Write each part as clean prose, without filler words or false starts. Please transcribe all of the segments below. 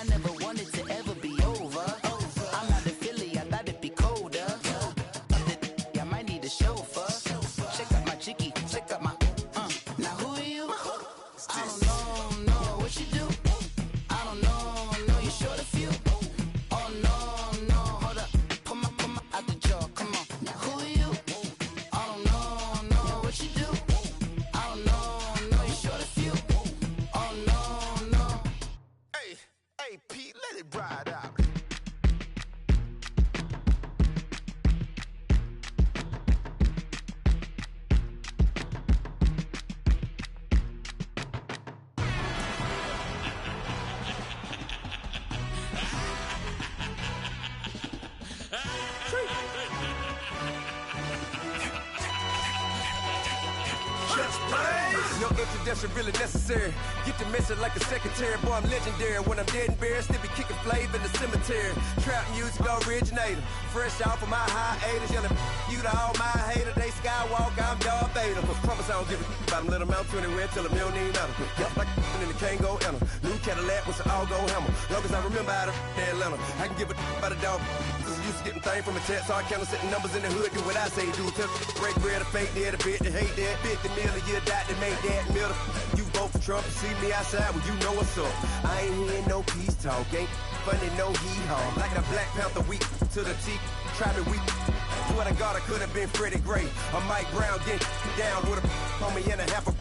I never wanted to ever be over. I'm not a Philly, I thought it'd be colder. I might need a chauffeur. Check out my chicky, check out my. Now who are you? I don't know what you do. I don't know you short a few. Oh no, hold up, pull my out the jaw. Come on, now who are you? I don't know what you do. I don't know you short a few. Oh no. Hey, Pete, let it ride out. No introduction really necessary. Get the message like a secretary. Boy, I'm legendary. When I'm dead and buried, still be kicking flavor in the cemetery. Trap music originator. Fresh off of my hiatus. Yelling you to all my haters. They skywalk, I'm Darth Vader. Promise I don't give a about them. Let them out to anywhere. Tell them you don't need nothing. Yup, like and the can't go enter. New Cadillac with an all-go hammer. Long as I remember how to Atlanta. I can give a about a dog. Used to getting things from a text. So I count setting numbers in the hood. Do what I say do. Tell break bread or fake dead. A bit to hate that. 50 million a year died to make that middle. You vote for Trump, you see me outside, well, you know what's up. I ain't hearing no peace talk, ain't funny, no hee-haw. Like a Black Panther weak to the teeth, try me weak. Swear to God, I could have been Freddie Gray or Mike Brown getting down with a on me and a half a.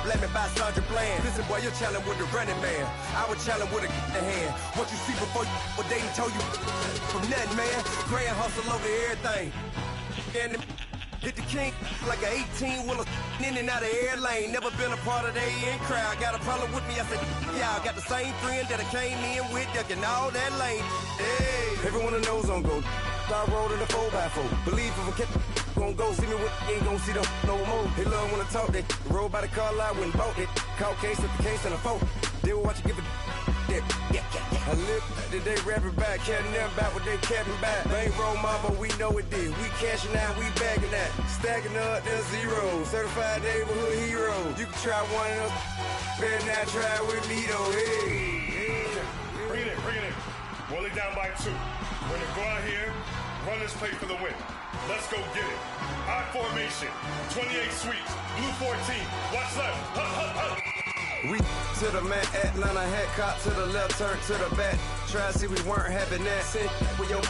Let me buy Sandra Bland. Listen, boy, you're challenging with the running man. I would challenge with a hand. What you see before you, what they told you from nothing, man. Grand hustle over everything. And hit the king like an 18-wheeler in and out of air lane. Never been a part of the in crowd. Got a problem with me, I said, yeah, I got the same friend that I came in with, ducking all that lane. Hey, everyone knows on go. I rolled in a 4x4. Believe if I kept gon' go see me with ain't gon' see them no more. They love when I talk, they roll by the car lot when bought it. Caught case at the case and a phone. They will watch you give a that. I live that they rapping back, catching them back what they capping back. They ain't roll mama, we know it did. We cashing out, we bagging that. Stacking up, there's zero. Certified neighborhood hero. You can try one of them, better not try with me though. Hey. Bring it in. Roll it down by 2. We're gonna go out here, run this play for the win. Let's go get it. I formation, 28 sweeps, blue 14. Watch left. We to the man, Atlanta hat cop to the left, turn to the back. Try to see we weren't having that. Sit with your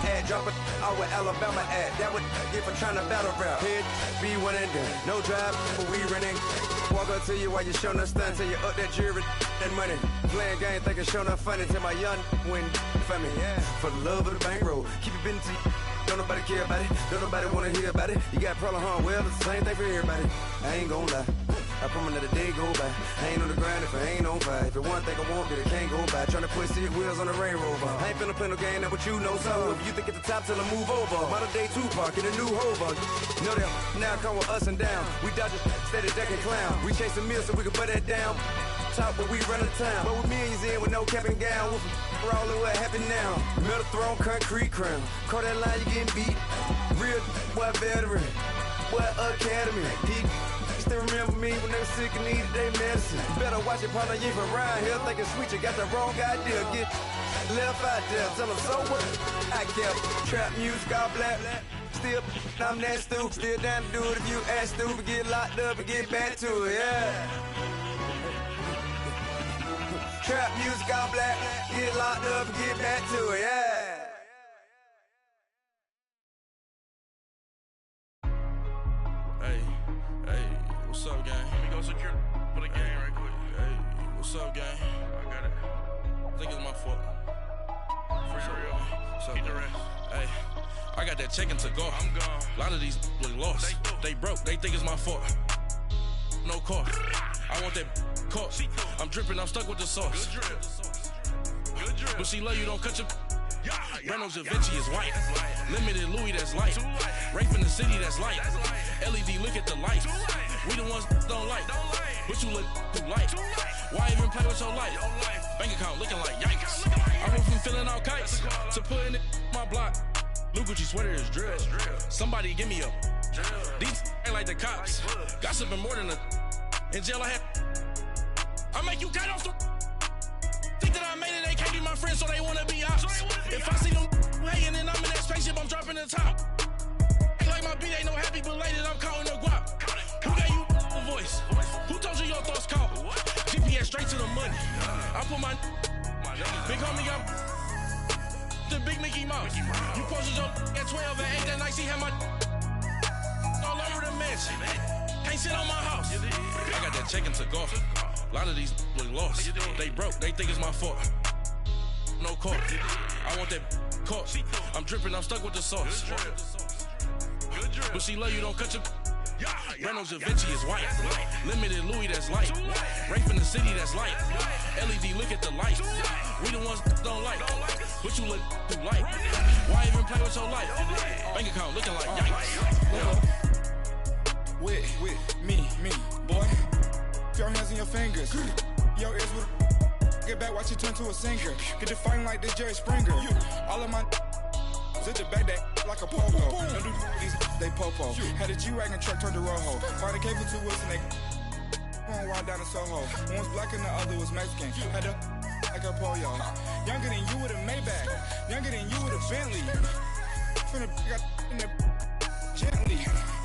ad, drop it out with Alabama ad. That would get for trying to battle rap. Head, be one and done. No drive, but we running. Walk up to you while you showing us stunt till you up that jury and money. Playing game, thinking showing up funny till my young win for me. Yeah. For the love of the bankroll, keep it busy. Don't nobody care about it. Don't nobody wanna hear about it. You got problem, huh? Well, it's the same thing for everybody. I ain't gon' lie. I promise that a day go by. I ain't on the grind if I ain't on fire. If it one thing I want, then it can't go by. Tryna put 6 wheels on the Range Rover. I ain't finna play no game, that what you know. So if you think at the top till I move over, modern day Tupac in a new Hova. Know that now come with us and down. We dodge it, steady ducking clown. We chase a meal so we can put that down. Top but we run the town. But with millions in with no cap and gown. We're all in what happened now. Metal throne, concrete crown. Call that line, you getting beat. Real what veteran, what academy. He still remember me when they were sick and needed their medicine. Better watch it, partner, you from around here thinking sweet, you got the wrong idea. Get left out there, tell them so what I kept. Trap music, all black. Still, I'm that stupid. Still down to do it if you ask stupid. Get locked up and get back to it, yeah. Trap music, all black. Get locked up and get back to it, yeah. What's up, gang? Let me go secure for the game right quick. Hey, what's up, gang? I got it. I think it's my fault. For real. What's up, keep the rest. Hey, I got that chicken to go. I'm gone. A lot of these look lost. They broke. They think it's my fault. No car. I want that caught. I'm dripping. I'm stuck with the sauce. Good drip. But she love you. Don't cut your. Reynolds Da Vinci is white. Limited Louis, that's light. Rape in the city, that's light. LED, look at the lights. We the ones don't like. But you look too light. Why even play with your life? Bank account looking like yikes. I went from filling out kites to putting it in my block. Blue Gucci sweater is drill. Somebody give me a. These ain't like the cops. Gossiping more than a. In jail I had. I make you cut off the. Think that I made it, they can't. the top. Ain't like my beat ain't no happy belated, I'm calling no guap. Who gave you a voice? Who told you your thoughts count? GPS straight to the money. I put my big homie got the big Mickey Mouse. You posted your at 12 and ain't that nice, he had my all over the mansion. Can't sit on my house. I got that check into golf. A lot of these look lost. They broke, they think it's my fault. No court. I want that court. I'm dripping, I'm stuck with the sauce. But she love you, don't cut your. Reynolds Da Vinci is white. Limited Louis, that's light. Rape in the city, that's light. LED, look at the light. We the ones don't like. But you look too light. Why even play with your life? Bank account looking like yikes. With me, boy. Your hands in your fingers. Your ears with get back, watch you turn to a singer. Get to fighting like this Jerry Springer. All of my zip the back that like a popo. Don't do these, they popo. Had a G-Wagon truck turned to Rojo. Find a cable to wheels and they going wild down in Soho. One was black and the other was Mexican. Had a like a pollo. Younger than you with a Maybach. Younger than you with a Bentley. From the got in the gently.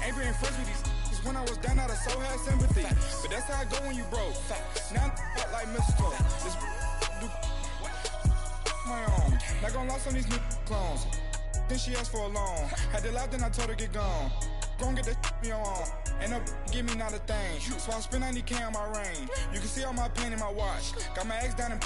Ain't been friends with these. When I was down out of so had sympathy. But that's how I go when you broke. Now I'm like mistletoe. This do my own. Not gonna lost on these new clones. Then she asked for a loan. Had to laugh, then I told her get gone. Gon' get that me on. Ain't no give me not a thing. So I spend 90K on my range. You can see all my pain in my watch. Got my ex down and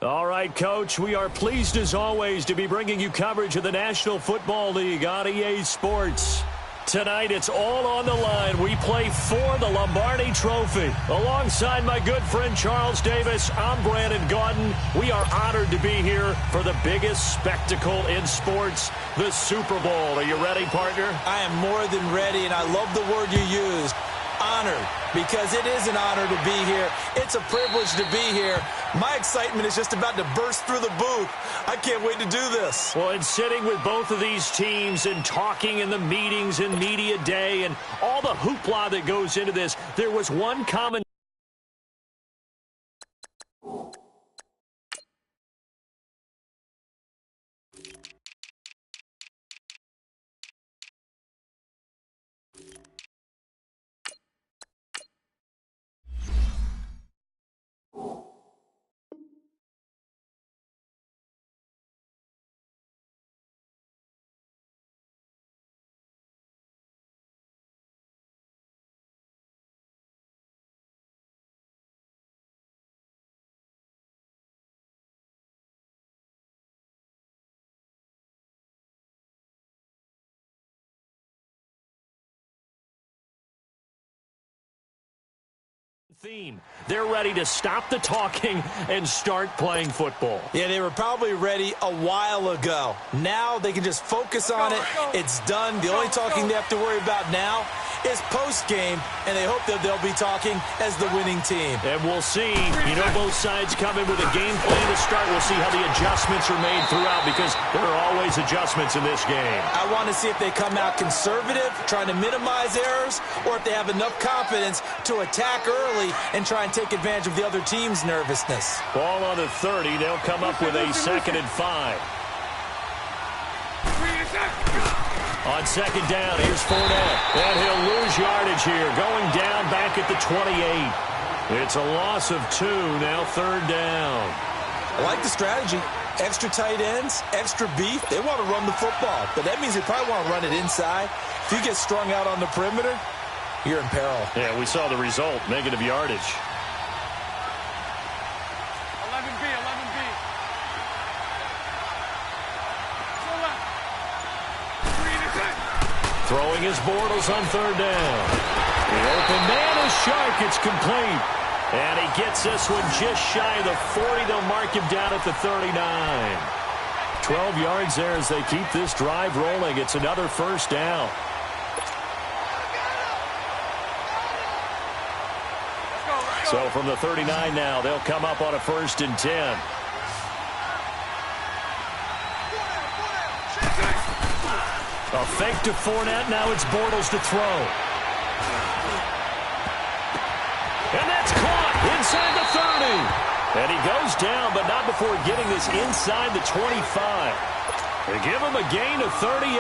all right, Coach, we are pleased as always to be bringing you coverage of the National Football League on EA Sports. Tonight, it's all on the line. We play for the Lombardi Trophy. Alongside my good friend Charles Davis, I'm Brandon Gaudin. We are honored to be here for the biggest spectacle in sports, the Super Bowl. Are you ready, partner? I am more than ready, and I love the word you used. Honored, because it is an honor to be here. It's a privilege to be here. My excitement is just about to burst through the booth. I can't wait to do this. Well, and sitting with both of these teams and talking in the meetings and media day and all the hoopla that goes into this, there was one common theme. They're ready to stop the talking and start playing football. Yeah, they were probably ready a while ago. Now they can just focus on it. It's done. The only talking they have to worry about now is post-game, and they hope that they'll be talking as the winning team. And we'll see. You know, both sides come in with a game plan to start. We'll see how the adjustments are made throughout, because there are always adjustments in this game. I want to see if they come out conservative, trying to minimize errors, or if they have enough confidence to attack early and try and take advantage of the other team's nervousness. Ball on the 30. They'll come up with a 2nd and 5. On 2nd down, here's Fournette. And he'll lose yardage here. Going down back at the 28. It's a loss of 2. Now 3rd down. I like the strategy. Extra tight ends, extra beef. They want to run the football, but that means they probably want to run it inside. If you get strung out on the perimeter, you're in peril. Yeah, we saw the result. Negative yardage. 11B. Throwing his Bortles on 3rd down. The open man is Shark. It's complete. And he gets this one just shy of the 40. They'll mark him down at the 39. 12 yards there as they keep this drive rolling. It's another 1st down. So from the 39 now, they'll come up on a 1st and 10. A fake to Fournette. Now it's Bortles to throw. And that's caught inside the 30. And he goes down, but not before getting this inside the 25. They give him a gain of 38.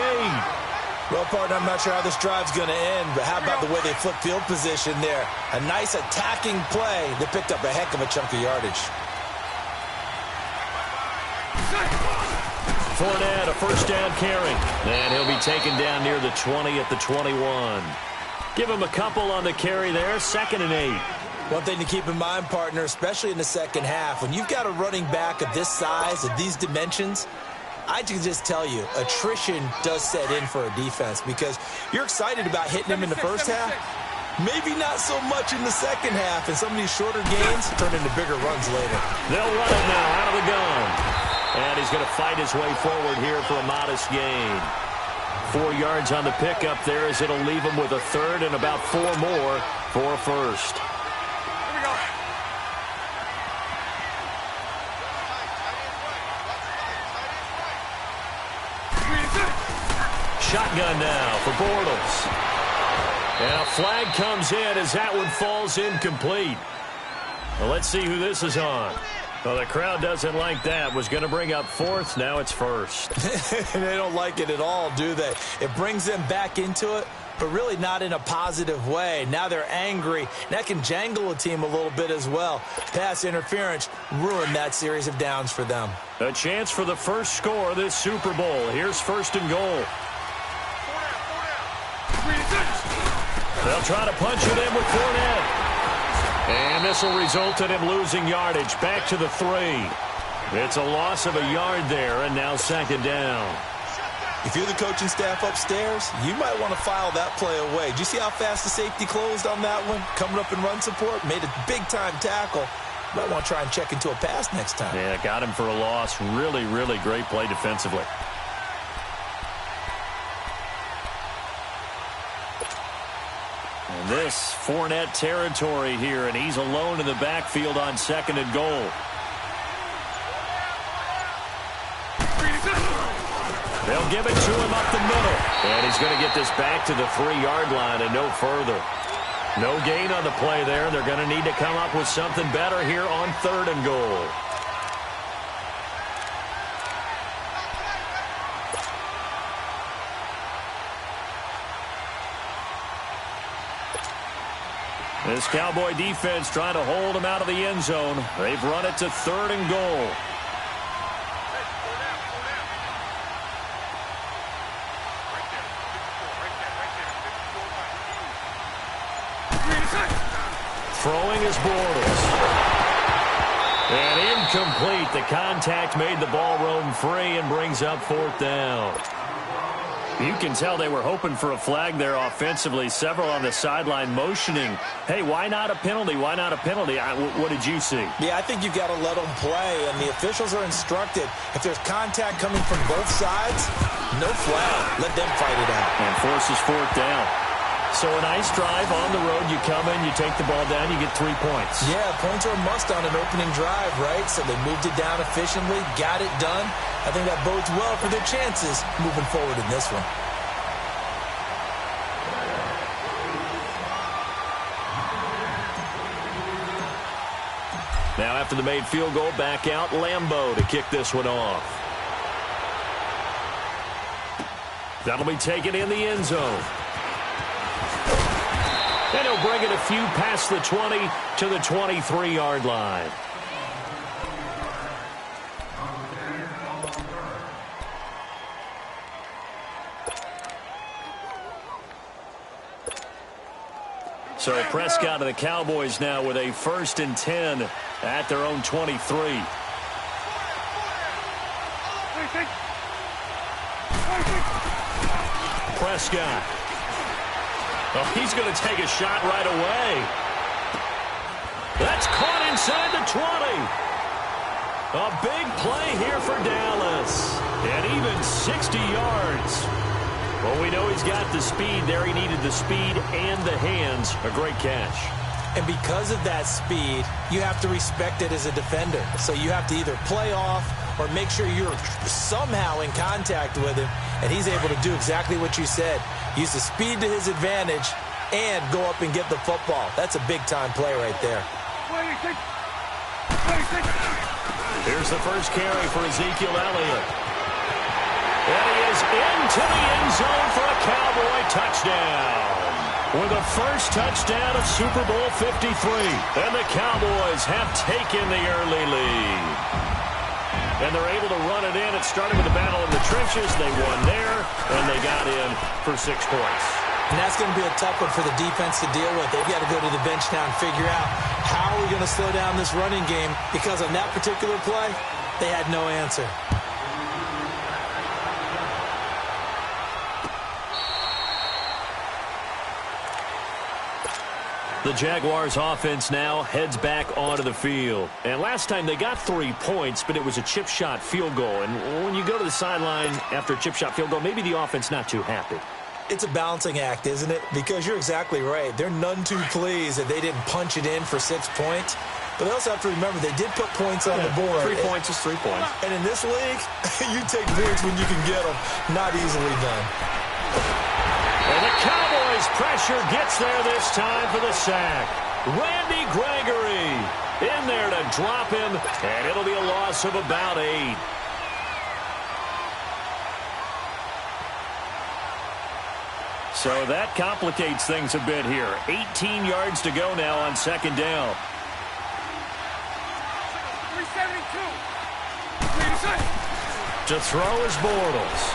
Well, partner, I'm not sure how this drive's going to end, but how about the way they flip field position there? A nice attacking play that picked up a heck of a chunk of yardage. Fournette, a first down carry. And he'll be taken down near the 20 at the 21. Give him a couple on the carry there, 2nd and 8. One thing to keep in mind, partner, especially in the second half, when you've got a running back of this size, of these dimensions, I can just tell you, attrition does set in for a defense because you're excited about hitting him in the first half. Maybe not so much in the second half, and some of these shorter gains turn into bigger runs later. They'll run it now out of the gun. And he's going to fight his way forward here for a modest gain. 4 yards on the pickup there as it'll leave him with a third and about 4 more for a first. Shotgun now for Bortles. And a flag comes in as that one falls incomplete. Well, let's see who this is on. Well, the crowd doesn't like that. Was going to bring up 4th. Now it's 1st. They don't like it at all, do they? It brings them back into it, but really not in a positive way. Now they're angry. That can jangle a team a little bit as well. Pass interference ruined that series of downs for them. A chance for the first score of this Super Bowl. Here's 1st and goal. They'll try to punch it in with Fournette. And this will result in him losing yardage. Back to the 3. It's a loss of a yard there, and now 2nd down. If you're the coaching staff upstairs, you might want to file that play away. Did you see how fast the safety closed on that one? Coming up in run support, made a big-time tackle. Might want to try and check into a pass next time. Yeah, got him for a loss. Really, really great play defensively. And this Fournette territory here, and he's alone in the backfield on 2nd and goal. They'll give it to him up the middle. And he's going to get this back to the 3-yard line and no further. No gain on the play there. They're going to need to come up with something better here on 3rd and goal. This Cowboy defense trying to hold him out of the end zone. They've run it to 3rd and goal. Throwing is Bortles. And incomplete. The contact made the ball roam free and brings up 4th down. You can tell they were hoping for a flag there offensively. Several on the sideline motioning. Hey, why not a penalty? Why not a penalty? What did you see? Yeah, I think you've got to let them play, and the officials are instructed. If there's contact coming from both sides, no flag. Let them fight it out. And forces 4th down. So a nice drive on the road. You come in, you take the ball down, you get 3 points. Yeah, points are a must on an opening drive, right? So they moved it down efficiently, got it done. I think that bodes well for their chances moving forward in this one. Now after the made field goal, back out Lambeau to kick this one off. That'll be taken in the end zone. And he'll bring it a few past the 20 to the 23-yard line. So Prescott and the Cowboys now with a 1st and 10 at their own 23. Prescott. Oh, he's going to take a shot right away. That's caught inside the 20. A big play here for Dallas. And even 60 yards. Well, we know he's got the speed there. He needed the speed and the hands. A great catch. And because of that speed, you have to respect it as a defender. So you have to either play off or make sure you're somehow in contact with him. And he's able to do exactly what you said. Use the speed to his advantage and go up and get the football. That's a big-time play right there. Here's the first carry for Ezekiel Elliott. And he is into the end zone for a Cowboy touchdown. With the first touchdown of Super Bowl 53. And the Cowboys have taken the early lead. And they're able to run it in. It started with a battle in the trenches. They won there, and they got in for 6 points. And that's going to be a tough one for the defense to deal with. They've got to go to the bench now and figure out how are we going to slow down this running game, because on that particular play, they had no answer. The Jaguars offense now heads back onto the field. And last time they got 3 points, but it was a chip shot field goal. And when you go to the sideline after a chip shot field goal, maybe the offense not too happy. It's a balancing act, isn't it? Because you're exactly right. They're none too pleased that they didn't punch it in for 6 points. But they also have to remember they did put points on the board. 3 points is 3 points. And in this league, you take points when you can get them. Not easily done. And the Cowboys pressure gets there this time for the sack. Randy Gregory in there to drop him, and it'll be a loss of about 8. So that complicates things a bit here. 18 yards to go now on second down. 372. To throw is Bortles.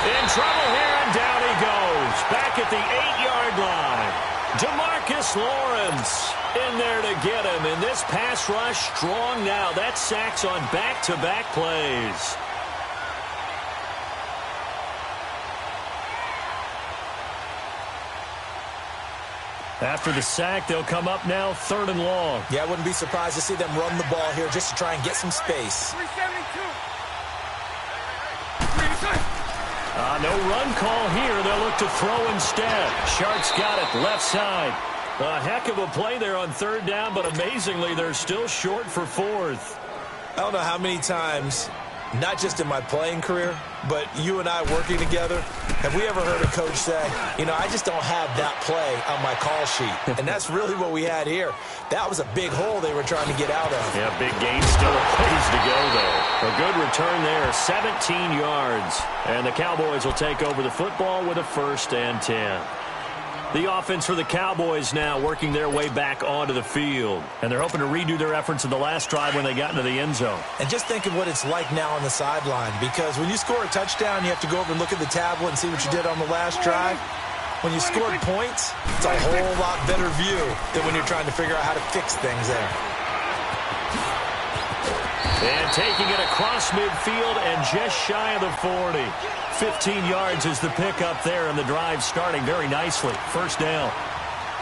In trouble here, and down he goes. Back at the 8-yard line. DeMarcus Lawrence in there to get him. And this pass rush strong now. That's sacks on back-to-back plays. After the sack, they'll come up now 3rd and long. Yeah, I wouldn't be surprised to see them run the ball here just to try and get some space. 372. No run call here. They'll look to throw instead. Sharks got it left side. A heck of a play there on 3rd down, but amazingly, they're still short for 4th. I don't know how many times, not just in my playing career, but you and I working together, have we ever heard a coach say, you know, I just don't have that play on my call sheet. And that's really what we had here. That was a big hole they were trying to get out of. Yeah, big gain, still a ways to go, though. A good return there, 17 yards. And the Cowboys will take over the football with a 1st and 10. The offense for the Cowboys now working their way back onto the field. And they're hoping to redo their efforts in the last drive when they got into the end zone. And just think of what it's like now on the sideline. Because when you score a touchdown, you have to go over and look at the tablet and see what you did on the last drive. When you scored points, it's a whole lot better view than when you're trying to figure out how to fix things there. And taking it across midfield and just shy of the 40. 15 yards is the pickup there, and the drive starting very nicely. 1st down.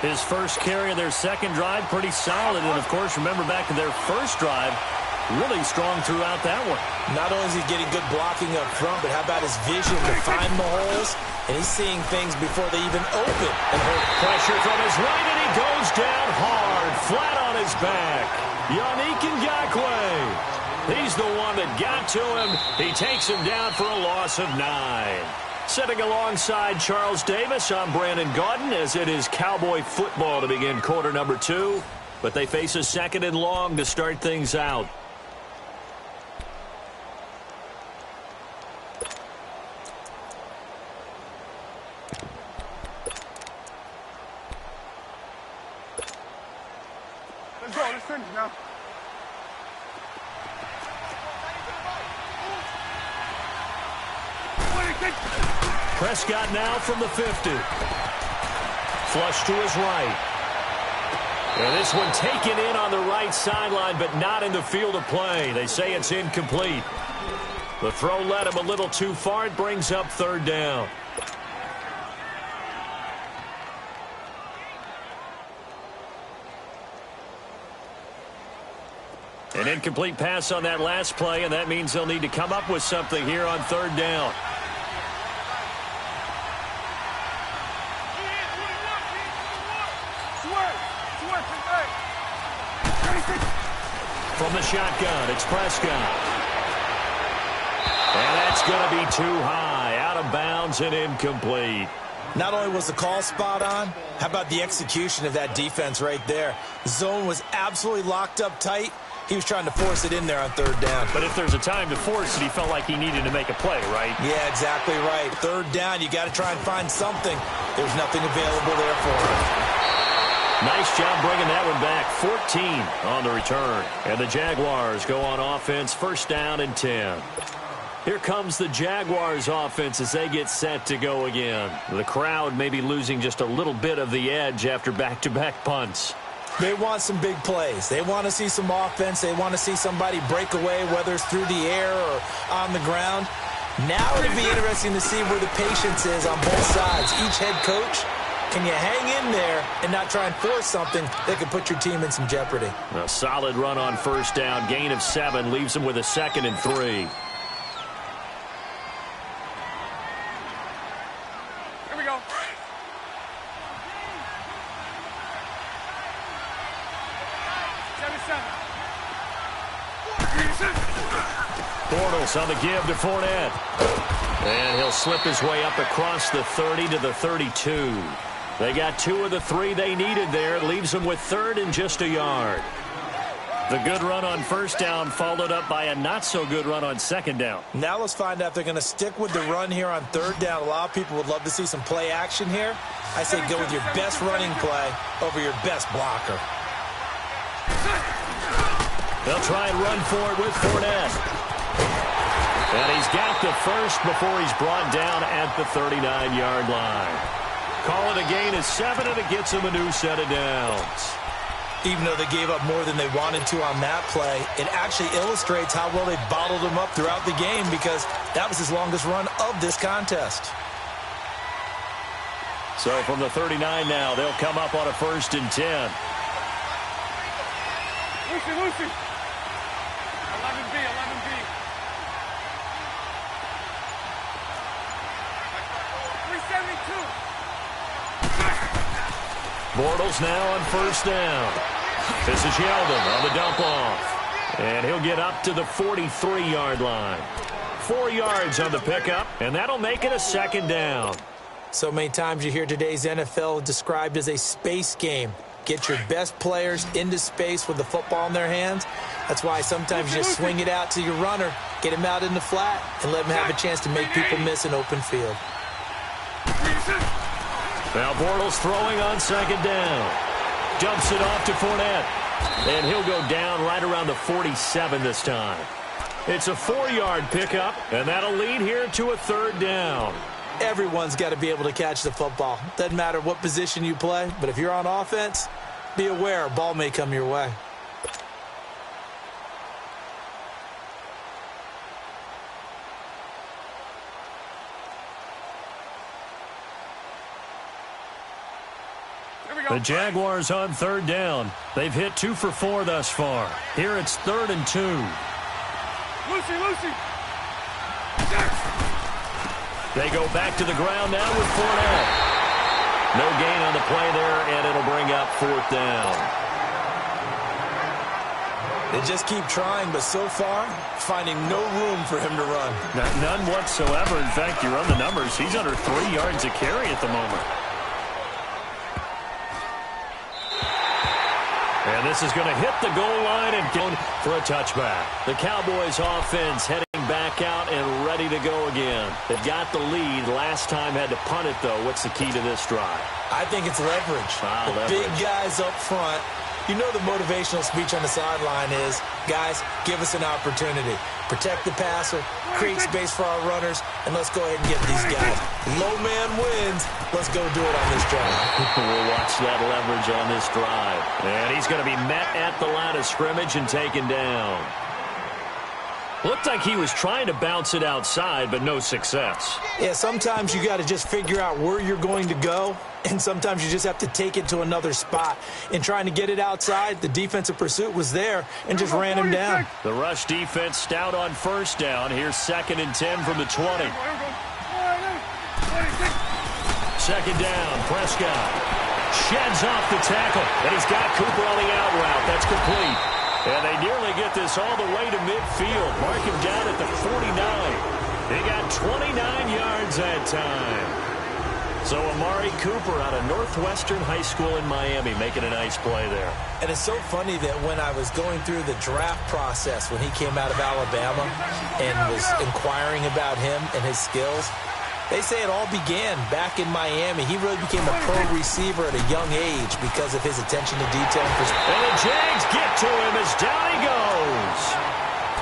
His first carry of their second drive, pretty solid. And, of course, remember back to their first drive, really strong throughout that one. Not only is he getting good blocking up front, but how about his vision to find the holes? And he's seeing things before they even open. And pressure from his right, and he goes down hard, flat on his back. Yannick Ngakoue. He's the one that got to him. He takes him down for a loss of 9. Sitting alongside Charles Davis, I'm Brandon Gaudin, as it is Cowboy football to begin quarter number 2. But they face a 2nd and long to start things out. Let's go. Let's finish now. Prescott now from the 50. Flush to his right. And this one taken in on the right sideline, but not in the field of play. They say it's incomplete. The throw led him a little too far. It brings up 3rd down. An incomplete pass on that last play, and that means they'll need to come up with something here on 3rd down. From the shotgun, it's Prescott. And that's going to be too high, out of bounds and incomplete. Not only was the call spot on, how about the execution of that defense right there? The zone was absolutely locked up tight. He was trying to force it in there on third down. But if there's a time to force it, he felt like he needed to make a play, right? Yeah, exactly right. Third down, you got to try and find something. There's nothing available there for him. Nice job bringing that one back. 14 on the return. And the Jaguars go on offense, first down and 10. Here comes the Jaguars offense as they get set to go again. The crowd may be losing just a little bit of the edge after back-to-back punts. They want some big plays. They want to see some offense. They want to see somebody break away, whether it's through the air or on the ground. Now it'll be interesting to see where the patience is on both sides. Each head coach, can you hang in there and not try and force something that could put your team in some jeopardy? A solid run on first down. Gain of 7 leaves them with a 2nd and 3. Bortles on the give to Fournette. And he'll slip his way up across the 30 to the 32. They got 2 of the 3 they needed there. It leaves them with 3rd and just a yard. The good run on first down followed up by a not-so-good run on second down. Now let's find out if they're going to stick with the run here on third down. A lot of people would love to see some play action here. I say go with your best running play over your best blocker. They'll try and run for it with Fournette. And he's got the first before he's brought down at the 39-yard line. Call it a gain of 7, and it gets him a new set of downs. Even though they gave up more than they wanted to on that play, it actually illustrates how well they bottled him up throughout the game because that was his longest run of this contest. So from the 39 now, they'll come up on a 1st and 10. Lucy. 11B. Bortles now on first down. This is Yeldon on the dump off. And he'll get up to the 43-yard line. 4 yards on the pickup, and that'll make it a 2nd down. So many times you hear today's NFL described as a space game. Get your best players into space with the football in their hands. That's why sometimes you just swing it out to your runner, get him out in the flat, and let him have a chance to make people miss an open field. Now Bortles throwing on 2nd down. Dumps it off to Fournette. And he'll go down right around the 47 this time. It's a 4-yard pickup, and that'll lead here to a 3rd down. Everyone's got to be able to catch the football. Doesn't matter what position you play, but if you're on offense, be aware a ball may come your way. The Jaguars on 3rd down. They've hit 2 for 4 thus far. Here it's 3rd and 2. Lucy. They go back to the ground now with Fournette. No gain on the play there, and it'll bring up 4th down. They just keep trying, but so far, finding no room for him to run. None whatsoever. In fact, you run the numbers. He's under 3 yards a carry at the moment. And this is going to hit the goal line and go for a touchback. The Cowboys offense heading back out and ready to go again. They've got the lead. Last time had to punt it, though. What's the key to this drive? I think it's leverage. Big guys up front. You know the motivational speech on the sideline is, guys, give us an opportunity. Protect the passer, create space for our runners, and let's go ahead and get these guys. Low man wins. Let's go do it on this drive. We'll watch that leverage on this drive. And he's going to be met at the line of scrimmage and taken down. Looked like he was trying to bounce it outside, but no success. Yeah, sometimes you got to just figure out where you're going to go, and sometimes you just have to take it to another spot. In trying to get it outside, the defensive pursuit was there and just ran him down. The rush defense stout on first down. Here's 2nd and 10 from the 20. 2nd down, Prescott sheds off the tackle, and he's got Cooper on the out route. That's complete. And they nearly get this all the way to midfield. Mark him down at the 49. They got 29 yards that time. So Amari Cooper out of Northwestern High School in Miami making a nice play there. And it's so funny that when I was going through the draft process when he came out of Alabama and was inquiring about him and his skills, they say it all began back in Miami. He really became a pro receiver at a young age because of his attention to detail. And the Jags get to him as down he goes.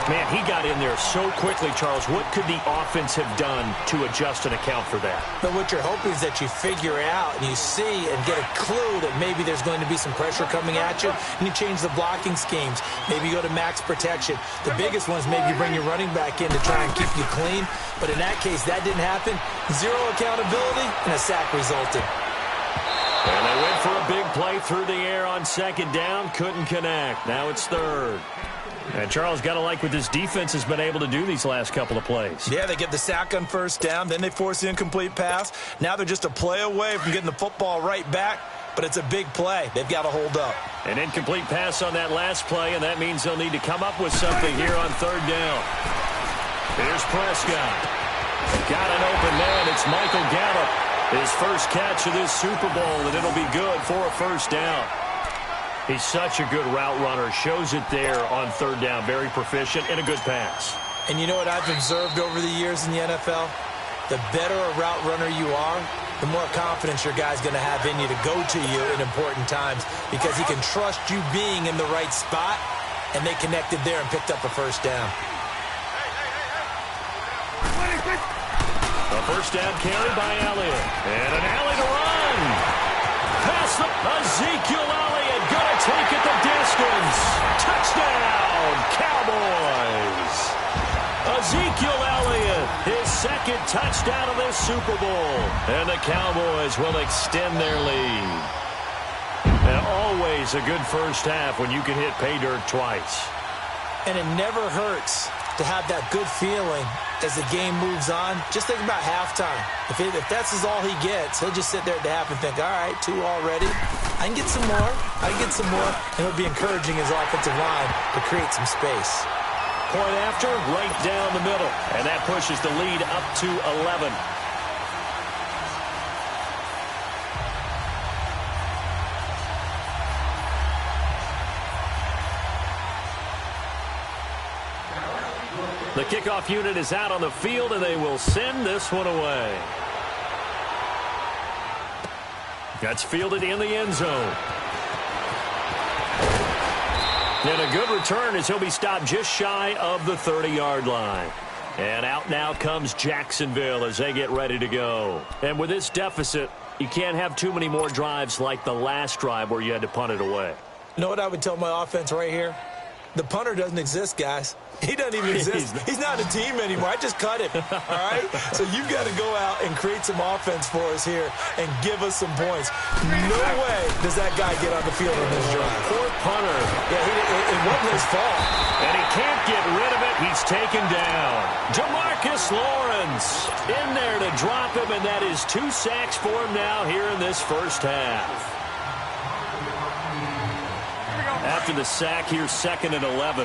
Man, he got in there so quickly, Charles. What could the offense have done to adjust and account for that? But what you're hoping is that you figure out and you see and get a clue that maybe there's going to be some pressure coming at you, and you change the blocking schemes. Maybe you go to max protection. The biggest one is maybe you bring your running back in to try and keep you clean. But in that case, that didn't happen. Zero accountability, and a sack resulted. And they went for a big play through the air on second down. Couldn't connect. Now it's third. And Charles, got to like what this defense has been able to do these last couple of plays. Yeah, they get the sack on first down, then they force the incomplete pass. Now they're just a play away from getting the football right back, but it's a big play. They've got to hold up. An incomplete pass on that last play, and that means they'll need to come up with something here on third down. Here's Prescott. Got an open man. It's Michael Gallup. His first catch of this Super Bowl, and it'll be good for a first down. He's such a good route runner. Shows it there on third down. Very proficient and a good pass. And you know what I've observed over the years in the NFL? The better a route runner you are, the more confidence your guy's going to have in you to go to you in important times because he can trust you being in the right spot, and they connected there and picked up a first down. A first down carry by Elliott. And an alley to run. Pass the Ezekiel Elliott. Gonna take it the distance. Touchdown, Cowboys. Ezekiel Elliott, his second touchdown of this Super Bowl. And the Cowboys will extend their lead. And always a good first half when you can hit pay dirt twice. And it never hurts to have that good feeling as the game moves on. Just think about halftime. If that's all he gets, he'll just sit there at the half and think, all right, 2 already. I can get some more. I can get some more. And he'll be encouraging his offensive line to create some space. Point after, right down the middle. And that pushes the lead up to 11. The kickoff unit is out on the field, and they will send this one away. That's fielded in the end zone. And a good return as he'll be stopped just shy of the 30-yard line. And out now comes Jacksonville as they get ready to go. And with this deficit, you can't have too many more drives like the last drive where you had to punt it away. You know what I would tell my offense right here? The punter doesn't exist, guys. He doesn't even exist. He's not a team anymore. I just cut him, all right? So you've got to go out and create some offense for us here and give us some points. No way does that guy get on the field on this drive. Poor punter. Yeah, it wasn't his fault. And he can't get rid of it. He's taken down. Jamarcus Lawrence in there to drop him, and that is 2 sacks for him now here in this first half. After the sack, here's 2nd and 11.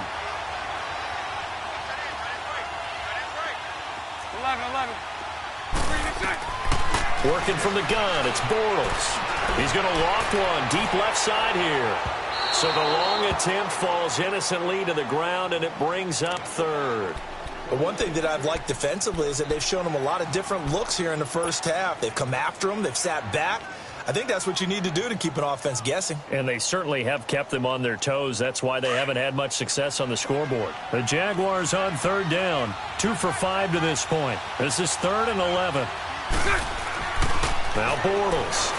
11. Working from the gun, it's Bortles. He's going to loft one deep left side here. So the long attempt falls innocently to the ground, and it brings up 3rd. But one thing that I've liked defensively is that they've shown him a lot of different looks here in the first half. They've come after him. They've sat back. I think that's what you need to do to keep an offense guessing. And they certainly have kept them on their toes. That's why they haven't had much success on the scoreboard. The Jaguars on 3rd down. 2 for 5 to this point. This is 3rd and 11. Now Bortles.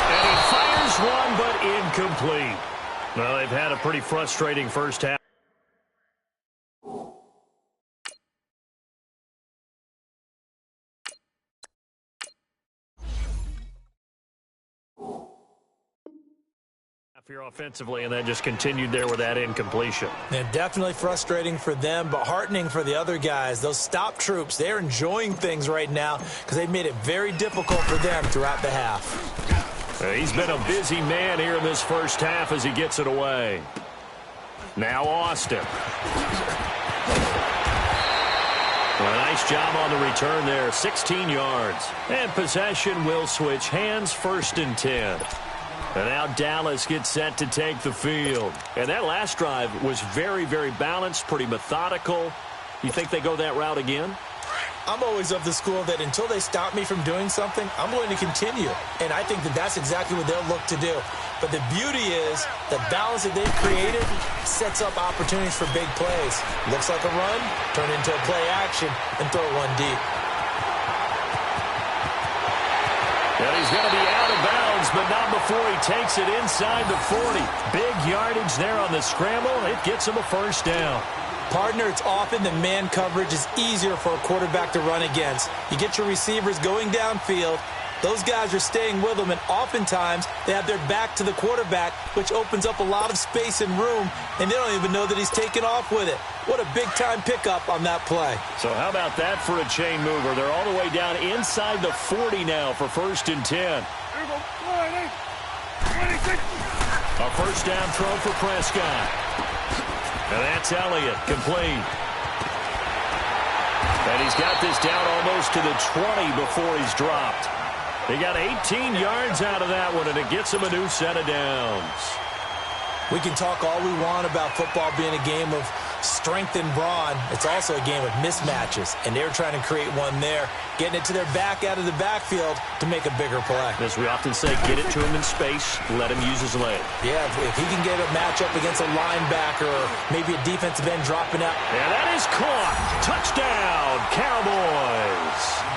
And he fires one, but incomplete. Well, they've had a pretty frustrating first half. Here offensively, and then just continued there with that incompletion. Yeah, definitely frustrating for them, but heartening for the other guys. Those stop troops, they're enjoying things right now because they've made it very difficult for them throughout the half. He's been a busy man here in this first half as he gets it away. Now Austin. Well, nice job on the return there, 16 yards. And possession will switch hands, 1st and 10. And now Dallas gets set to take the field. And that last drive was very, very balanced, pretty methodical. You think they go that route again? I'm always of the school that until they stop me from doing something, I'm going to continue. And I think that that's exactly what they'll look to do. But the beauty is the balance that they've created sets up opportunities for big plays. Looks like a run, turn into a play action, and throw one deep. And he's going to be out of bounds, but not before he takes it inside the 40. Big yardage there on the scramble. It gets him a 1st down. Partner, it's often that man coverage is easier for a quarterback to run against. You get your receivers going downfield. Those guys are staying with them, and oftentimes they have their back to the quarterback, which opens up a lot of space and room, and they don't even know that he's taken off with it. What a big-time pickup on that play. So how about that for a chain mover? They're all the way down inside the 40 now for 1st and 10. A 1st down throw for Prescott. And that's Elliott, complete. And he's got this down almost to the 20 before he's dropped. He got 18 yards out of that one, and it gets him a new set of downs. We can talk all we want about football being a game of strength and brawn. It's also a game of mismatches, and they're trying to create one there, getting it to their back out of the backfield to make a bigger play. As we often say, get it to him in space, let him use his leg. Yeah, if he can get a matchup against a linebacker or maybe a defensive end dropping out. And that is caught. Touchdown, Cowboys.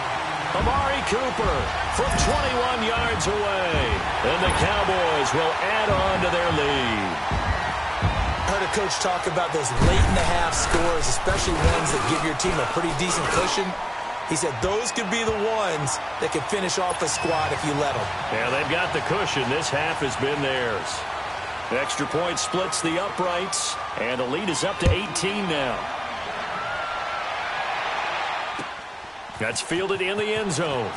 Amari Cooper from 21 yards away. And the Cowboys will add on to their lead. I heard a coach talk about those late-in-the-half scores, especially ones that give your team a pretty decent cushion. He said those could be the ones that could finish off a squad if you let them. Yeah, they've got the cushion. This half has been theirs. Extra point splits the uprights, and the lead is up to 18 now. That's fielded in the end zone.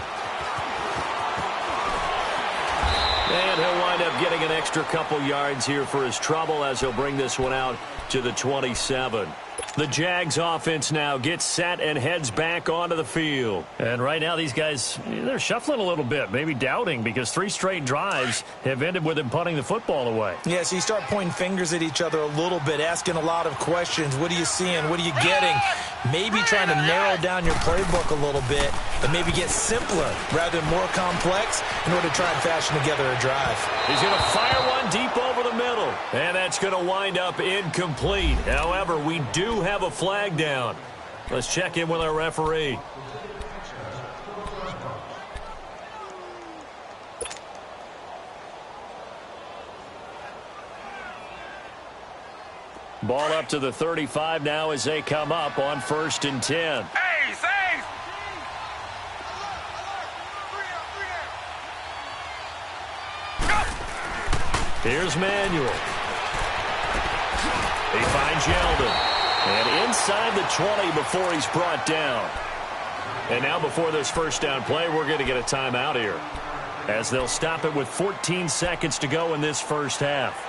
And he'll wind up getting an extra couple yards here for his trouble as he'll bring this one out to the 27. The Jags offense now gets set and heads back onto the field. And right now these guys, they're shuffling a little bit, maybe doubting, because 3 straight drives have ended with them punting the football away. Yeah, so you start pointing fingers at each other a little bit, asking a lot of questions. What are you seeing? What are you getting? Maybe trying to narrow down your playbook a little bit and maybe get simpler rather than more complex in order to try and fashion together a drive. He's going to fire one deep over the middle, and that's going to wind up incomplete. However, we do have a flag down. Let's check in with our referee. Ball up to the 35 now as they come up on 1st and 10. Here's Manuel. He finds Yeldon. And inside the 20 before he's brought down. And now before this 1st down play, we're going to get a timeout here, as they'll stop it with 14 seconds to go in this 1st half.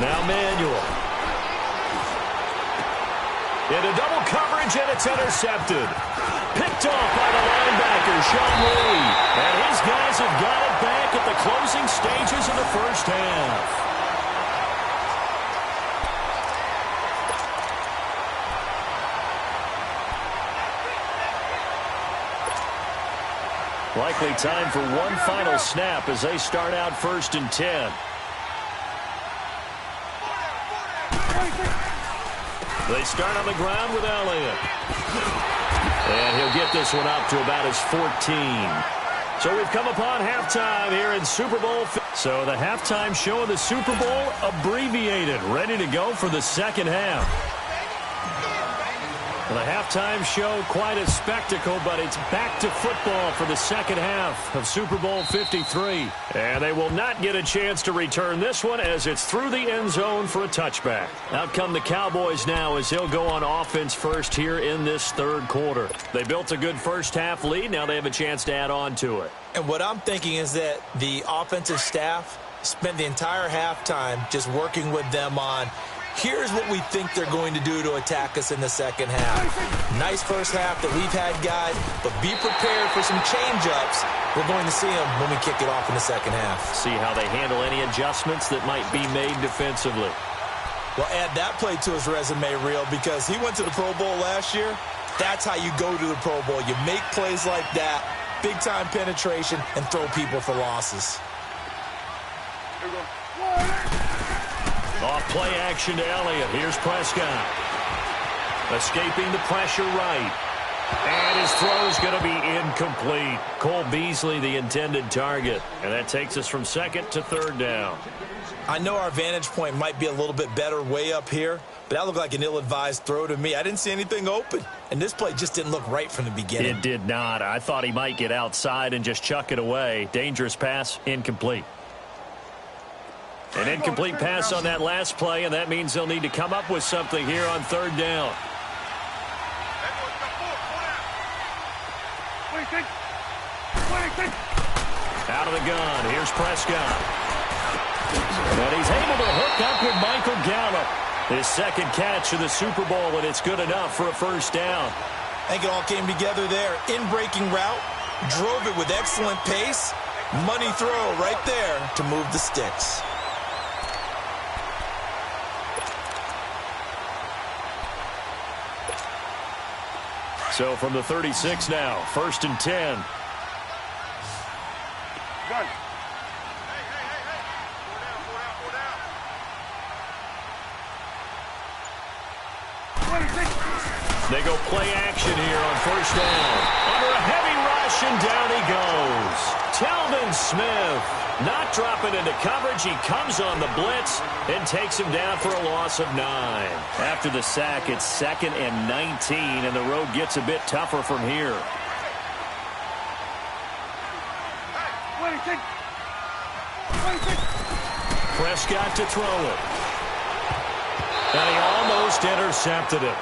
Now Manuel. Into double coverage, and it's intercepted. Picked off by the linebacker, Sean Lee. And his guys have got it back at the closing stages of the 1st half. Likely time for one final snap as they start out 1st and 10. They start on the ground with Elliott. And he'll get this one up to about his 14. So we've come upon halftime here in Super Bowl. So the halftime show of the Super Bowl abbreviated, ready to go for the 2nd half. Well, the halftime show, quite a spectacle, but it's back to football for the second half of Super Bowl 53. And they will not get a chance to return this one as it's through the end zone for a touchback. Out come the Cowboys now as he'll go on offense first here in this third quarter. They built a good first half lead. Now they have a chance to add on to it. And what I'm thinking is that the offensive staff spent the entire halftime just working with them on, here's what we think they're going to do to attack us in the second half. Nice first half that we've had, guys, but be prepared for some change-ups. We're going to see them when we kick it off in the second half. See how they handle any adjustments that might be made defensively. Well, add that play to his resume reel because he went to the Pro Bowl last year. That's how you go to the Pro Bowl. You make plays like that, big-time penetration, and throw people for losses. Here we go. Off play action to Elliott. Here's Prescott. Escaping the pressure right. And his throw's going to be incomplete. Cole Beasley, the intended target. And that takes us from second to third down. I know our vantage point might be a little bit better way up here, but that looked like an ill-advised throw to me. I didn't see anything open. And this play just didn't look right from the beginning. It did not. I thought he might get outside and just chuck it away. Dangerous pass, incomplete. An incomplete pass on that last play, and that means they'll need to come up with something here on third down. Out of the gun. Here's Prescott. And he's able to hook up with Michael Gallup. His second catch of the Super Bowl, and it's good enough for a first down. I think it all came together there. In-breaking route, drove it with excellent pace. Money throw right there to move the sticks. So from the 36 now, 1st and 10. Gun. They go play action here on first down. Under a heavy rush, and down he goes. Telvin Smith not dropping into coverage. He comes on the blitz and takes him down for a loss of 9. After the sack, it's 2nd and 19, and the road gets a bit tougher from here. Prescott to throw it. And he almost intercepted it.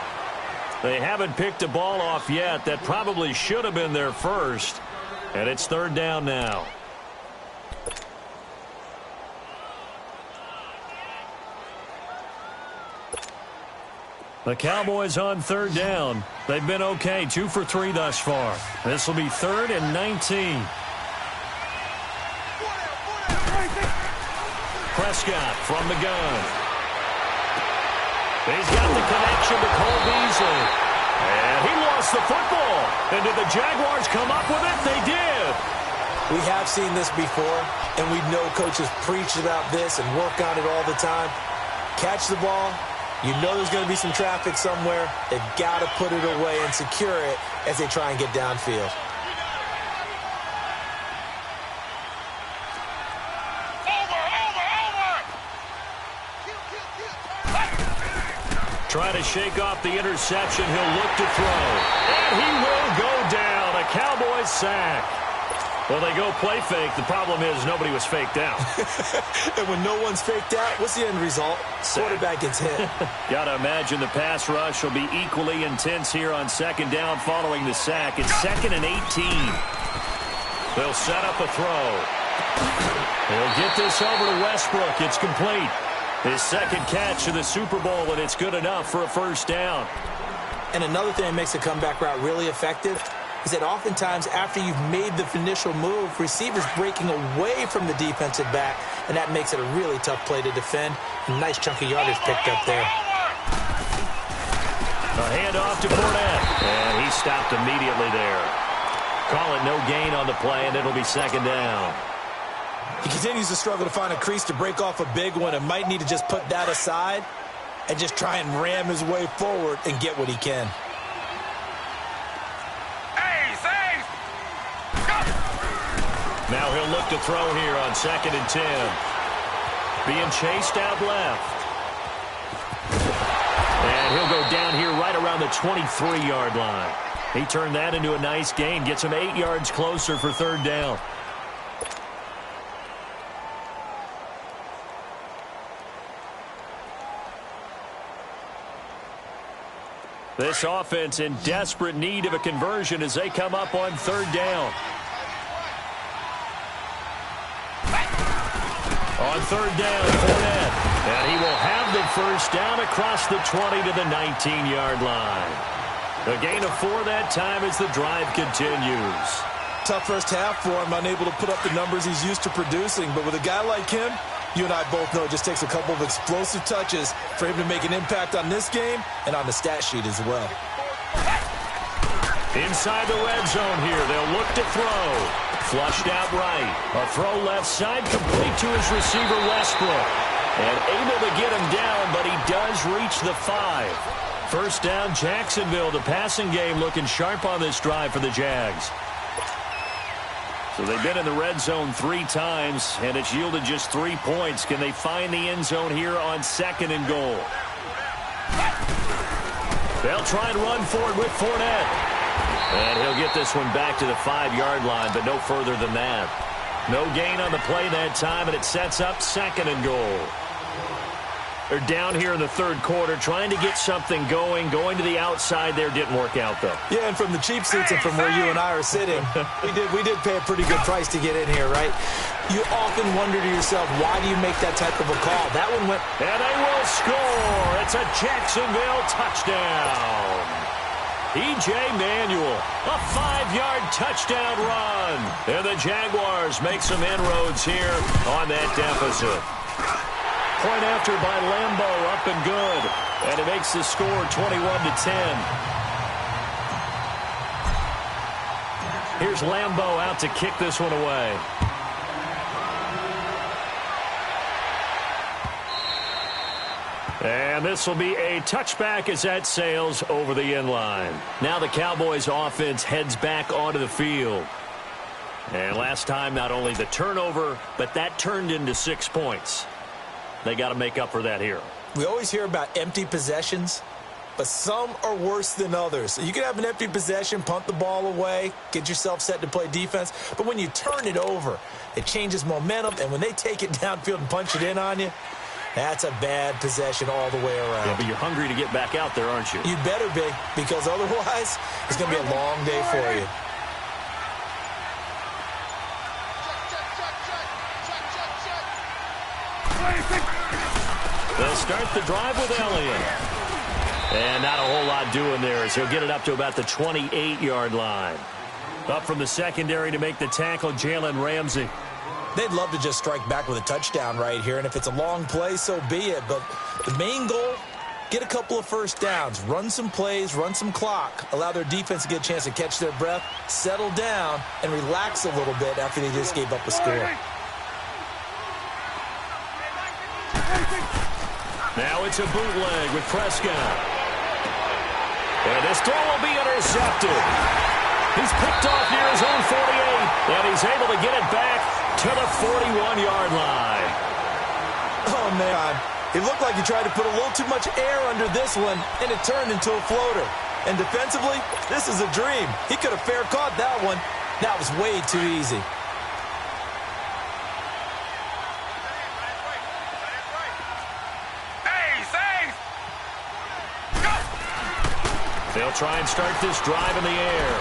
They haven't picked a ball off yet. That probably should have been their first. And it's third down now. The Cowboys on third down. They've been okay, 2 for 3 thus far. This will be 3rd and 19. Prescott from the gun. He's got the connection to Cole Beasley. And he lost the football. And did the Jaguars come up with it? They did. We have seen this before, and we know coaches preach about this and work on it all the time. Catch the ball. You know there's going to be some traffic somewhere. They've got to put it away and secure it as they try and get downfield. Trying to shake off the interception. He'll look to throw. And he will go down. A Cowboys sack. Well, they go play fake. The problem is nobody was faked out. And when no one's faked out, what's the end result? Sack. Quarterback gets hit. Got to imagine the pass rush will be equally intense here on second down following the sack. It's 2nd and 18. They'll set up a throw. They'll get this over to Westbrook. It's complete. His second catch of the Super Bowl, and it's good enough for a first down. And another thing that makes a comeback route really effective is that oftentimes after you've made the initial move, receivers breaking away from the defensive back, and that makes it a really tough play to defend. A nice chunk of yardage picked up there. A handoff to Fournette, and he stopped immediately there. Call it no gain on the play, and it'll be second down. He continues to struggle to find a crease to break off a big one and might need to just put that aside and just try and ram his way forward and get what he can. Now he'll look to throw here on 2nd and 10. Being chased out left. And he'll go down here right around around the 23-yard line. He turned that into a nice gain, gets him 8 yards closer for third down. This offense in desperate need of a conversion as they come up on third down. On third down, Fournette. And he will have the first down across the 20 to the 19-yard line. A gain of 4 that time as the drive continues. Tough first half for him, unable to put up the numbers he's used to producing. But with a guy like him, you and I both know it just takes a couple of explosive touches for him to make an impact on this game and on the stat sheet as well. Inside the red zone here, they'll look to throw. Flushed out right. A throw left side, complete to his receiver, Westbrook. And able to get him down, but he does reach the 5. First down, Jacksonville. The passing game looking sharp on this drive for the Jags. So they've been in the red zone 3 times, and it's yielded just 3 points. Can they find the end zone here on 2nd and goal? They'll try and run forward with Fournette. And he'll get this one back to the 5-yard line, but no further than that. No gain on the play that time, and it sets up 2nd and goal. They're down here in the third quarter, trying to get something going. Going to the outside there didn't work out, though. Yeah, and from the cheap seats and from where you and I are sitting, we did pay a pretty good price to get in here, right? You often wonder to yourself, why do you make that type of a call? That one went... And they will score! It's a Jacksonville touchdown! E.J. Manuel, a 5-yard touchdown run. And the Jaguars make some inroads here on that deficit. Point after by Lambeau, up and good. And it makes the score 21-10. Here's Lambeau out to kick this one away. And this will be a touchback as that sails over the end line. Now the Cowboys offense heads back onto the field. And last time, not only the turnover, but that turned into 6 points. They got to make up for that here. We always hear about empty possessions, but some are worse than others. So you can have an empty possession, punt the ball away, get yourself set to play defense. But when you turn it over, it changes momentum. And when they take it downfield and punch it in on you, that's a bad possession all the way around. Yeah, but you're hungry to get back out there, aren't you? You better be, because otherwise it's going to be a long day for you. They'll start the drive with Elliott. And not a whole lot doing there as he'll get it up to about the 28-yard line. Up from the secondary to make the tackle, Jalen Ramsey. They'd love to just strike back with a touchdown right here, and if it's a long play, so be it. But the main goal, get a couple of first downs, run some plays, run some clock, allow their defense to get a chance to catch their breath, settle down, and relax a little bit after they just gave up a score. Now it's a bootleg with Prescott. And this throw will be intercepted. He's picked off near his own 48, and he's able to get it back to the 41-yard line. Oh, man. It looked like he tried to put a little too much air under this one, and it turned into a floater. And defensively, this is a dream. He could have fair caught that one. That was way too easy. They'll try and start this drive in the air.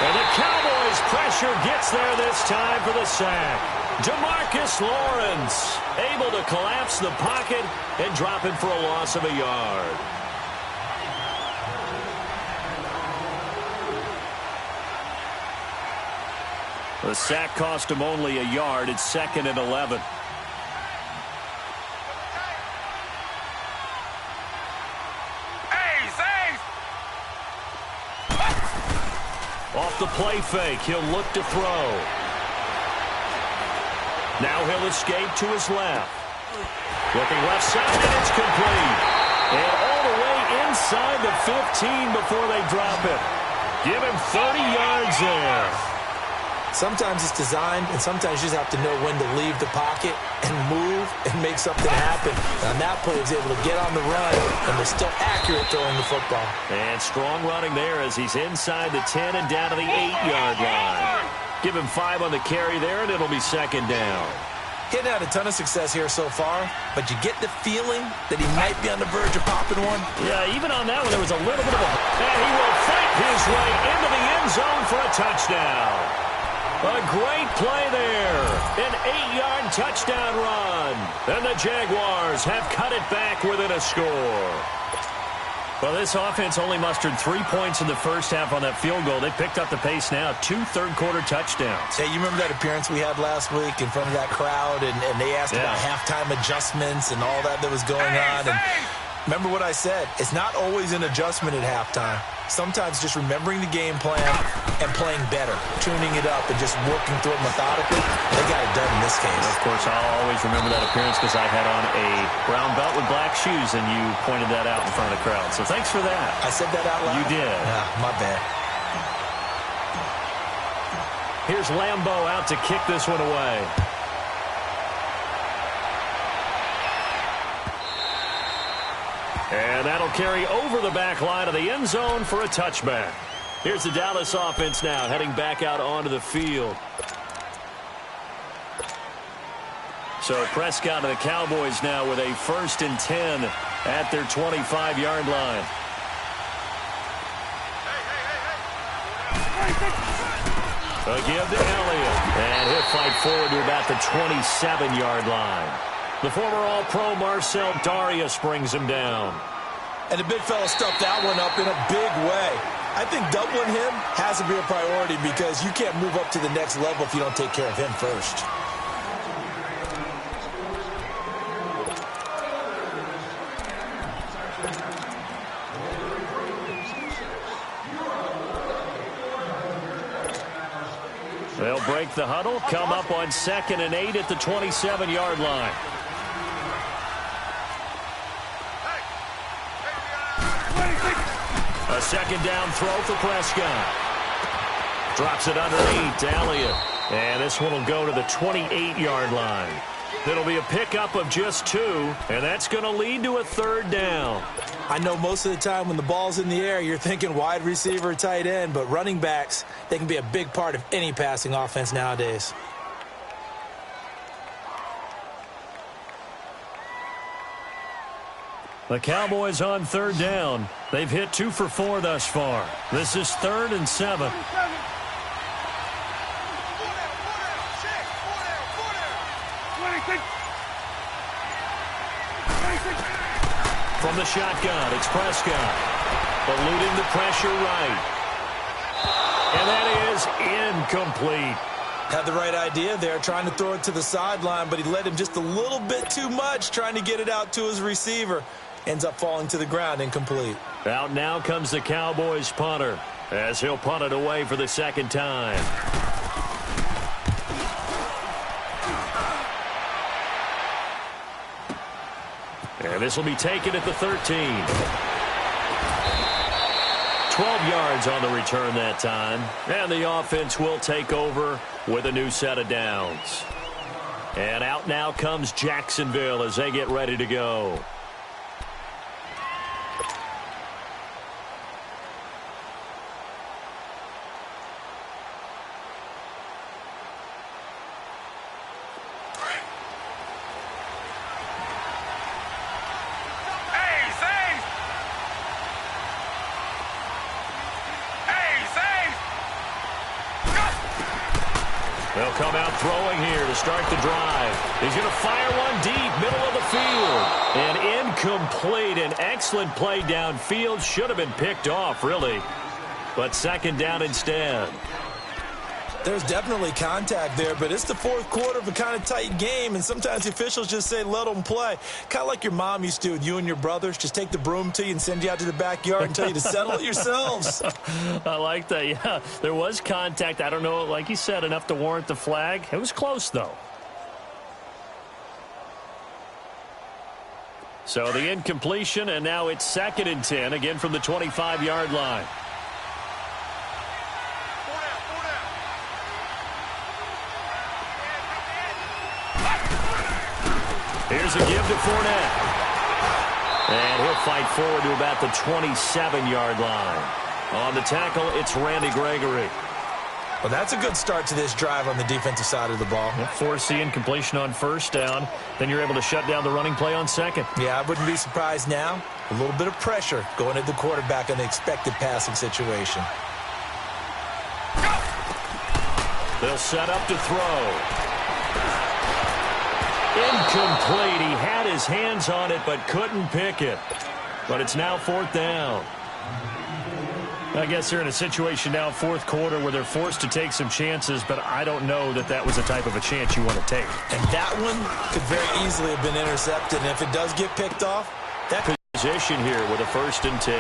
And the Cowboys' pressure gets there this time for the sack. DeMarcus Lawrence able to collapse the pocket and drop him for a loss of a yard. The sack cost him only a yard. It's 2nd and 11. Off the play fake, he'll look to throw. Now he'll escape to his left. Looking left side, and it's complete. And all the way inside the 15 before they drop it. Give him 30 yards there. Sometimes it's designed, and sometimes you just have to know when to leave the pocket and move and make something happen. And that play was able to get on the run, and they're still accurate throwing the football. And strong running there as he's inside the 10 and down to the 8-yard line. Give him 5 on the carry there, and it'll be second down. He hadn't had a ton of success here so far, but you get the feeling that he might be on the verge of popping one. Yeah, even on that one, there was a little bit of a... And he will fight his way into the end zone for a touchdown. A great play there. An 8-yard touchdown run. And the Jaguars have cut it back within a score. Well, this offense only mustered 3 points in the first half on that field goal. They picked up the pace now. 2 third-quarter touchdowns. Hey, you remember that appearance we had last week in front of that crowd, and they asked about halftime adjustments and all that was going on. And remember what I said. It's not always an adjustment at halftime. Sometimes just remembering the game plan and playing better, tuning it up and just working through it methodically. They got it done in this case. Of course, I'll always remember that appearance because I had on a brown belt with black shoes, and you pointed that out in front of the crowd. So thanks for that. I said that out loud? You did. My bad. Here's Lambeau out to kick this one away. And that'll carry over the back line of the end zone for a touchback. Here's the Dallas offense now heading back out onto the field. So Prescott and the Cowboys now with a 1st and 10 at their 25-yard line. A give to Elliott. And he'll fight forward to about the 27-yard line. The former All-Pro Marcel Darius brings him down. And the big fella stuffed that one up in a big way. I think doubling him has to be a priority because you can't move up to the next level if you don't take care of him first. They'll break the huddle, come up on 2nd and 8 at the 27-yard line. A second down throw for Prescott. Drops it underneath to Elliott. And this one will go to the 28-yard line. It'll be a pickup of just 2, and that's going to lead to a 3rd down. I know most of the time when the ball's in the air, you're thinking wide receiver, tight end, but running backs, they can be a big part of any passing offense nowadays. The Cowboys on 3rd down. They've hit 2 for 4 thus far. This is 3rd and 7. From the shotgun, it's Prescott. Eluding the pressure right. And that is incomplete. Had the right idea there, trying to throw it to the sideline, but he led him just a little bit too much, trying to get it out to his receiver. Ends up falling to the ground, incomplete. Out now comes the Cowboys punter, as he'll punt it away for the 2nd time. And this will be taken at the 13. 12 yards on the return that time. And the offense will take over with a new set of downs. And out now comes Jacksonville as they get ready to go. They'll come out throwing here to start the drive. He's going to fire one deep, middle of the field. And incomplete. An excellent play downfield. Should have been picked off, really. But 2nd down instead. There's definitely contact there, but it's the 4th quarter of a kind of tight game, and sometimes the officials just say, let them play. Kind of like your mom used to with you and your brothers. Just take the broom to you and send you out to the backyard and tell you to settle it yourselves. I like that, yeah. There was contact. I don't know, like you said, enough to warrant the flag. It was close, though. So the incompletion, and now it's 2nd and 10, again from the 25-yard line. Here's a give to Fournette. And he'll fight forward to about the 27-yard line. On the tackle, it's Randy Gregory. Well, that's a good start to this drive on the defensive side of the ball. Foreseeing completion on first down. Then you're able to shut down the running play on second. Yeah, I wouldn't be surprised now. A little bit of pressure going at the quarterback in the expected passing situation. They'll set up to throw. Incomplete. He had his hands on it but couldn't pick it. But it's now fourth down. I guess they're in a situation now, fourth quarter, where they're forced to take some chances, but I don't know that that was the type of a chance you want to take. And that one could very easily have been intercepted, and if it does get picked off, that could... Position here with a 1st and 10.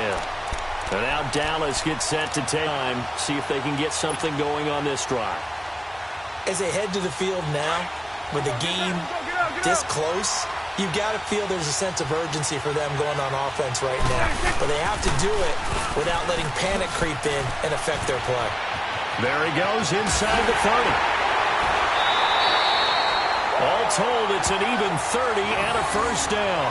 And now Dallas gets set to take time, see if they can get something going on this drive. As they head to the field now, with the game this close, you've got to feel there's a sense of urgency for them going on offense right now. But they have to do it without letting panic creep in and affect their play. There he goes inside the 30. All told, it's an even 30 and a first down.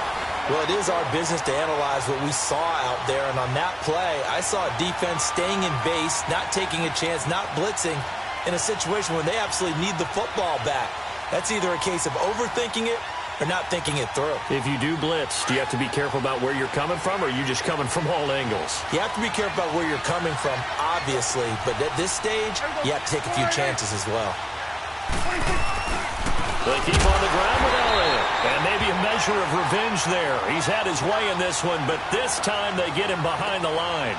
Well, it is our business to analyze what we saw out there. And on that play, I saw a defense staying in base, not taking a chance, not blitzing in a situation where they absolutely need the football back. That's either a case of overthinking it or not thinking it through. If you do blitz, do you have to be careful about where you're coming from, or are you just coming from all angles? You have to be careful about where you're coming from, obviously. But at this stage, you have to take a few chances as well. They keep on the ground with Elliott. And maybe a measure of revenge there. He's had his way in this one, but this time they get him behind the line.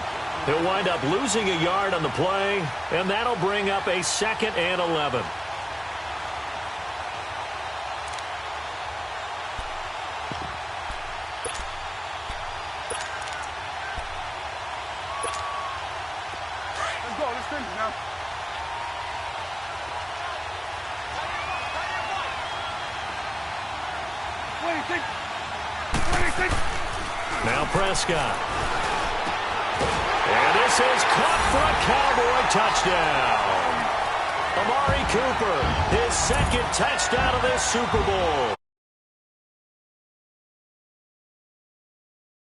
He'll wind up losing a yard on the play, and that'll bring up a 2nd and 11. Let's go. Let's finish now. Now Prescott. And this is caught for a Cowboy touchdown. Amari Cooper, his 2nd touchdown of this Super Bowl.